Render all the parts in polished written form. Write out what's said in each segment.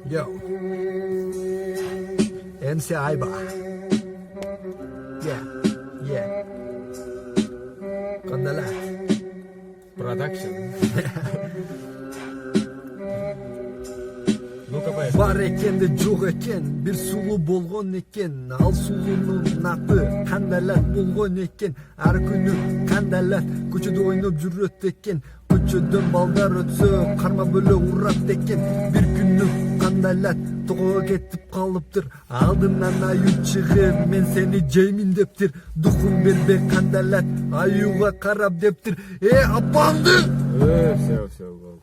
Yo. MC Ayba. Yeah. Kandalar. Production. Ну-ка, поехали. Бар экен де жоқ екен, bir сулу болгон экен. Ал сулунун аты кандалат болгон экен. Ар күнү кандалат көчөдө ойноп жүрөт экен. Көчөдөн балдар өтсө карма бөлө урат экен. Бир күнү кандалат тоого кетип калыптыр. Алдынан аю чыгып, мен сени жеймин дептир. Духун бербе кандалат, аюга карап дептир. Апаңды! Все, болды.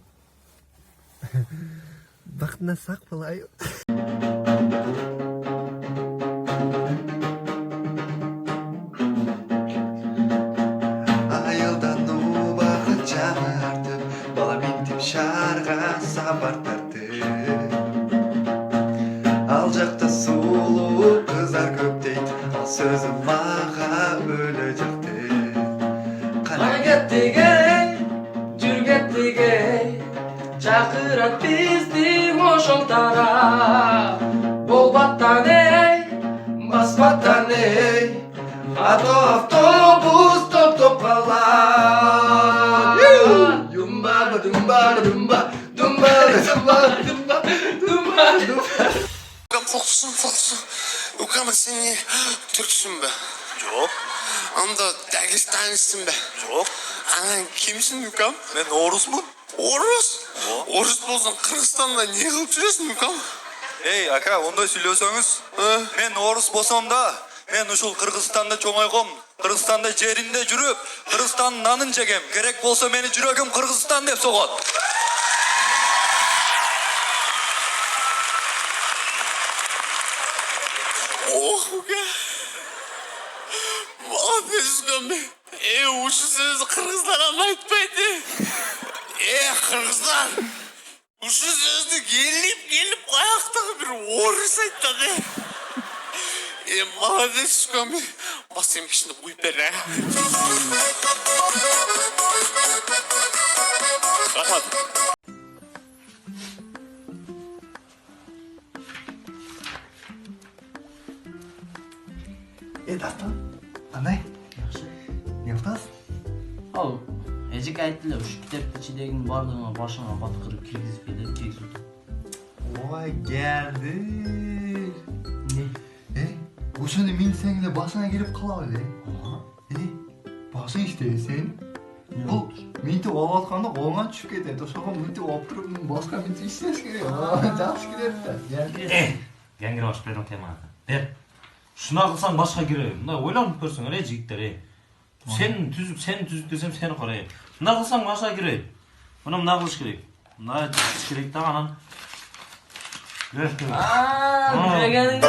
Бақытына сақ бол, аю. Айылдан убакыт жаңартып, бала минтип шаарга сапар тартып. Ал жакта сулуу кыздар көп дейт, ал сөзү мага өлө жакты. Кана Кетtige, жүргеттиге, чакырат бизди ошол тарап. Болбаттан эй, баспаттан эй, автобус топ калат. Думба думба думба думба думба думба думба думба. Фокусун. Укама сен түрксүн бе? Жок. Анда Дагестанлысың бе? Жок. Анан кимсиң Укам? Мен орусмун. Орус? Орус болсаң Кыргызстанда не кылып жүрөсүң Укам? Эй, ака, ондай сүйлөсөңүз, мен орус болсом да, мен ушул Кыргызстанда чоңойгом, Кыргызстанда жеринде жүрүп, Кыргызстандын нанын жегем. Керек болсо мени жүрөгүм Кыргызстан деп согот. Ох, Ука. Молодец, Укам. Ушу сөзү Кыргыздар айтпайды. Кыргыздар. Ушу сөздү келип аяктагы бир орус айтты. Молодец, Укам. Басым кишини куюп бер. Рахмат. Дастан, кандай? Не кыласың? Ал эжеке айттылы, ушу китепти чидегинин бардыгына башыңа баткырып киргизип келет, киргизип. Ой, geldi. Не? Ошону минсең эле башыңа келип кала беле. Башың иштеби сен? Бул минтип алып атканда колуңан түшүп кетет. Ошого минтип алып туруп башка минтип иштеш керек. Жакшы келет да. Гәңгер баш берем теманы. Бер. Шуна кылсаң башка киребим. Мындай ойлонуп көрсөң эле жигиттер. Сен түзүк десем сени карайм. Мына кылсаң башка киребим. Мына кылыш керек. Мына кылыш керек да анан. Дегениңде